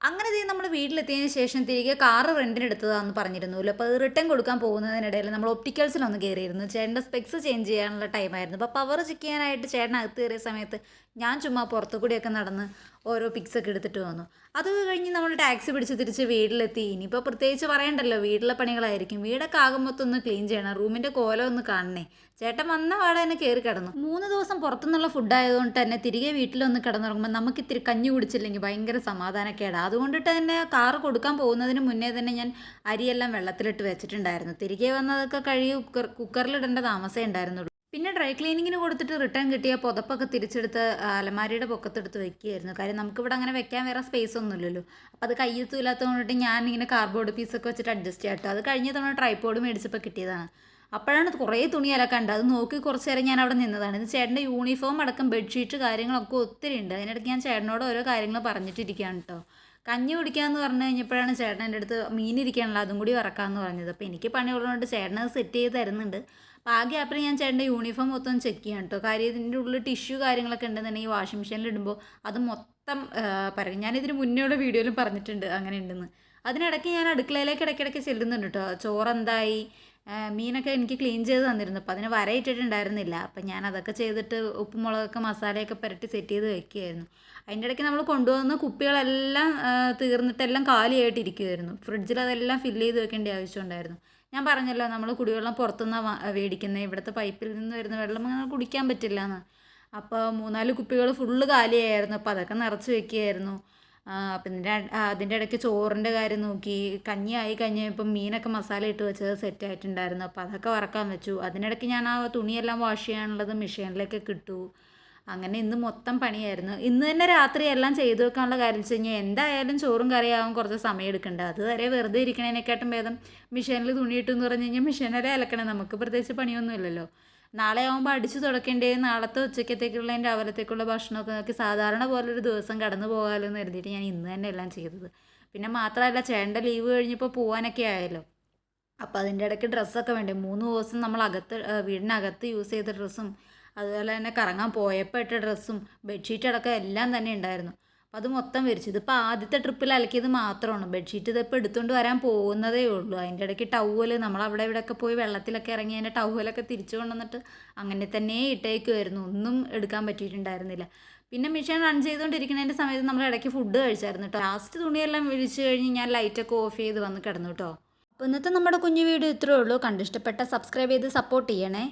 അങ്ങനെ നമ്മൾ വീട്ടിലെത്തിയതിന് ശേഷം തിരികെ കാറ് റെൻറ്റിന് എടുത്തതാണെന്ന് പറഞ്ഞിരുന്നല്ലോ. അപ്പോൾ അത് റിട്ടേൺ കൊടുക്കാൻ പോകുന്നതിനിടയിൽ നമ്മൾ ഒപ്റ്റിക്കൽസിലൊന്ന് കയറിയിരുന്നു. ചേട്ടൻ്റെ സ്പെക്സ് ചേഞ്ച് ചെയ്യാനുള്ള ടൈമായിരുന്നു. അപ്പോൾ പവർ ചെക്ക് ചെയ്യാനായിട്ട് ചേട്ടൻ അകത്ത് കയറിയ സമയത്ത് ഞാൻ ചുമ്മാ പുറത്തു കൂടിയൊക്കെ നടന്ന് ഓരോ പിക്സൊക്കെ എടുത്തിട്ട് വന്നു. അത് കഴിഞ്ഞ് നമ്മൾ ടാക്സി പിടിച്ച് തിരിച്ച് വീട്ടിലെത്തി. ഇനിയിപ്പോൾ പ്രത്യേകിച്ച് പറയണ്ടല്ലോ, വീട്ടിലെ പണികളായിരിക്കും. വീടൊക്കെ ആകെ മൊത്തം ഒന്ന് ക്ലീൻ ചെയ്യണം, റൂമിൻ്റെ കോലം ഒന്ന് കാണണേ. ചേട്ടൻ വന്ന പാടെ തന്നെ കയറി കിടന്നു. 3 ദിവസം പുറത്തുനിന്നുള്ള ഫുഡായതുകൊണ്ട് തന്നെ തിരികെ വീട്ടിലൊന്ന് കിടന്നുറങ്ങുമ്പോൾ നമുക്ക് ഇത്തിരി കഞ്ഞി കുടിച്ചില്ലെങ്കിൽ ഭയങ്കര സമാധാനക്കേടാണ്. അതുകൊണ്ടിട്ട് തന്നെ കാറ് കൊടുക്കാൻ പോകുന്നതിന് മുന്നേ തന്നെ ഞാൻ അരിയെല്ലാം വെള്ളത്തിലിട്ട് വെച്ചിട്ടുണ്ടായിരുന്നു. തിരികെ വന്നതൊക്കെ കഴുകി കുക്കറിലിടേണ്ട താമസമേ ഉണ്ടായിരുന്നുള്ളൂ. പിന്നെ ഡ്രൈ ക്ലീനിങ്ങിന് കൊടുത്തിട്ട് റിട്ടേൺ കിട്ടിയ പുതപ്പൊക്കെ തിരിച്ചെടുത്ത് അലമാരിയുടെ പൊക്കത്തെടുത്ത് വെക്കുകയായിരുന്നു. കാര്യം നമുക്കിവിടെ അങ്ങനെ വെക്കാൻ വേറെ സ്പേസ് ഒന്നുമില്ലല്ലോ. അപ്പോൾ അത് കയ്യെത്തൂലാത്തത് കൊണ്ടിട്ട് ഞാനിങ്ങനെ കാർഡ്ബോർഡ് പീസൊക്കെ വെച്ചിട്ട് അഡ്ജസ്റ്റ് ചെയ്യാട്ടോ. അത് കഴിഞ്ഞ തവണ ട്രൈപോഡ് മേടിച്ചപ്പോൾ കിട്ടിയതാണ്. അപ്പോഴാണ് കുറേ തുണി അലക്കാണ്ട്. അത് നോക്കി കുറച്ച് നേരം ഞാൻ അവിടെ നിന്നതാണ്. ഇത് ചേട്ടൻ്റെ യൂണിഫോം അടക്കം ബെഡ്ഷീറ്റ് കാര്യങ്ങളൊക്കെ ഒത്തിരി ഉണ്ട്. അതിനിടയ്ക്ക് ഞാൻ ചേട്ടനോട് ഓരോ കാര്യങ്ങൾ പറഞ്ഞിട്ടിരിക്കുകയാണ് കേട്ടോ. കഞ്ഞി കുടിക്കാമെന്ന് പറഞ്ഞു കഴിഞ്ഞപ്പോഴാണ് ചേട്ടൻ എൻ്റെ അടുത്ത് മീനിരിക്കാനുള്ള അതും കൂടി വറക്കാമെന്ന് പറഞ്ഞത്. അപ്പോൾ എനിക്ക് പണിയുള്ളതുകൊണ്ട് ചേട്ടനത് സെറ്റ് ചെയ്ത് തരുന്നുണ്ട്. അപ്പോൾ ആ ഗ്യാപ്പിൽ ഞാൻ ചേട്ടൻ്റെ യൂണിഫോം മൊത്തം ചെക്ക് ചെയ്യാം കേട്ടോ. കാര്യം ഇതിൻ്റെ ഉള്ളിൽ ടിഷ്യൂ കാര്യങ്ങളൊക്കെ ഉണ്ടെന്നുണ്ടെങ്കിൽ വാഷിംഗ് മെഷീനിൽ ഇടുമ്പോൾ അത് മൊത്തം പറയും. ഞാനിതിന് മുന്നേയുള്ള വീഡിയോയിലും പറഞ്ഞിട്ടുണ്ട് അങ്ങനെ ഉണ്ടെന്ന്. അതിനിടയ്ക്ക് ഞാൻ അടുക്കളയിലേക്ക് ഇടയ്ക്കിടയ്ക്ക് ചെല്ലുന്നുണ്ട് കേട്ടോ. ചോറെന്തായി, മീനൊക്കെ എനിക്ക് ക്ലീൻ ചെയ്ത് തന്നിരുന്നു. അപ്പോൾ അതിന് വരയിട്ടിട്ടുണ്ടായിരുന്നില്ല. അപ്പം ഞാൻ അതൊക്കെ ചെയ്തിട്ട് ഉപ്പും മുളകൊക്കെ മസാലയൊക്കെ പുരട്ടി സെറ്റ് ചെയ്ത് വെക്കുകയായിരുന്നു. അതിൻ്റെ ഇടയ്ക്ക് നമ്മൾ കൊണ്ടുവന്ന കുപ്പികളെല്ലാം തീർന്നിട്ടെല്ലാം കാലിയായിട്ടിരിക്കുമായിരുന്നു. ഫ്രിഡ്ജിൽ അതെല്ലാം ഫില്ല് ചെയ്ത് വെക്കേണ്ട ആവശ്യമുണ്ടായിരുന്നു. ഞാൻ പറഞ്ഞല്ലോ, നമ്മൾ കുടിവെള്ളം പുറത്തുനിന്നാണ് മേടിക്കുന്നത്. ഇവിടുത്തെ പൈപ്പിൽ നിന്ന് വരുന്ന വെള്ളം അങ്ങനെ കുടിക്കാൻ പറ്റില്ല എന്ന്. അപ്പോൾ 3-4 കുപ്പികൾ ഫുള്ള് കാലിയായിരുന്നു. അപ്പോൾ അതൊക്കെ നിറച്ച് വെക്കുകയായിരുന്നു. പിന്നെ അതിൻ്റെ ഇടയ്ക്ക് ചോറിൻ്റെ കാര്യം നോക്കി. കഞ്ഞി ആയി കഴിഞ്ഞപ്പോൾ മീനൊക്കെ മസാല ഇട്ട് വെച്ചത് സെറ്റായിട്ടുണ്ടായിരുന്നു. അപ്പോൾ അതൊക്കെ വറക്കാൻ വെച്ചു. അതിനിടയ്ക്ക് ഞാൻ ആ തുണിയെല്ലാം വാഷ് ചെയ്യാനുള്ളത് മെഷീനിലേക്ക് ഇട്ടു. അങ്ങനെ ഇന്ന് മൊത്തം പണിയായിരുന്നു. ഇന്ന് തന്നെ രാത്രി എല്ലാം ചെയ്തു വെക്കാനുള്ള കാര്യം വെച്ച് കഴിഞ്ഞാൽ എന്തായാലും ചോറും കറിയാവാൻ കുറച്ച് സമയം എടുക്കണ്ട. അതുവരെ വെറുതെ ഇരിക്കണേനെക്കാട്ടും ഭേദം മെഷീനിൽ തുണി ഇട്ടെന്ന് പറഞ്ഞു കഴിഞ്ഞാൽ മെഷീനിലെ അലക്കണം. നമുക്ക് പ്രത്യേകിച്ച് പണിയൊന്നുമില്ലല്ലോ. നാളെ ആകുമ്പോൾ അടിച്ചു തുടക്കേണ്ടത് നാളത്തെ ഉച്ചക്കത്തേക്കുള്ള രാവിലത്തേക്കുള്ള ഭക്ഷണമൊക്കെ നോക്കി സാധാരണ പോലൊരു ദിവസം കടന്നു പോകാമല്ലോ എന്ന് കരുതിയിട്ട് ഞാൻ ഇന്ന് തന്നെ എല്ലാം ചെയ്തത്. പിന്നെ മാത്രമല്ല, ചേട്ടൻ്റെ ലീവ് കഴിഞ്ഞപ്പോൾ പോകാനൊക്കെ ആയല്ലോ. അപ്പോൾ അതിൻ്റെ ഇടയ്ക്ക് ഡ്രസ്സൊക്കെ വേണ്ടേ. 3 ദിവസം നമ്മൾ വീടിനകത്ത് യൂസ് ചെയ്ത ഡ്രസ്സും അതുപോലെ തന്നെ കറങ്ങാൻ പോയപ്പോൾ ഇട്ട ഡ്രസ്സും ബെഡ്ഷീറ്റ് അടക്കം എല്ലാം തന്നെ ഉണ്ടായിരുന്നു. അപ്പോൾ അത് മൊത്തം വിരിച്ചു. ഇതിപ്പോൾ ആദ്യത്തെ ട്രിപ്പിൽ അലക്കിയത് മാത്രമാണ്. ബെഡ്ഷീറ്റ് ഇതിപ്പോൾ എടുത്തുകൊണ്ട് വരാൻ പോകുന്നതേ ഉള്ളൂ. അതിൻ്റെ ഇടയ്ക്ക് ടവൽ നമ്മളവിടെ ഇവിടെയൊക്കെ പോയി വെള്ളത്തിലൊക്കെ ഇറങ്ങി അതിൻ്റെ ടവലൊക്കെ തിരിച്ചു കൊണ്ടുവന്നിട്ട് അങ്ങനെ തന്നെ ഇട്ടേക്കുമായിരുന്നു. ഒന്നും എടുക്കാൻ പറ്റിയിട്ടുണ്ടായിരുന്നില്ല. പിന്നെ മെഷീൻ റൺ ചെയ്തുകൊണ്ടിരിക്കുന്നതിൻ്റെ സമയത്ത് നമ്മൾ ഇടയ്ക്ക് ഫുഡ് കഴിച്ചായിരുന്നു കേട്ടോ. ലാസ്റ്റ് തുണിയെല്ലാം വിരിച്ച് കഴിഞ്ഞ് ഞാൻ ലൈറ്റൊക്കെ ഓഫ് ചെയ്ത് വന്ന് കിടന്നു കേട്ടോ. അപ്പോൾ ഇന്നത്തെ നമ്മുടെ കുഞ്ഞു വീഡിയോ ഇത്രയേ ഉള്ളൂ. കണ്ടിഷ്ടപ്പെട്ട സബ്സ്ക്രൈബ് ചെയ്ത് സപ്പോർട്ട് ചെയ്യണേ.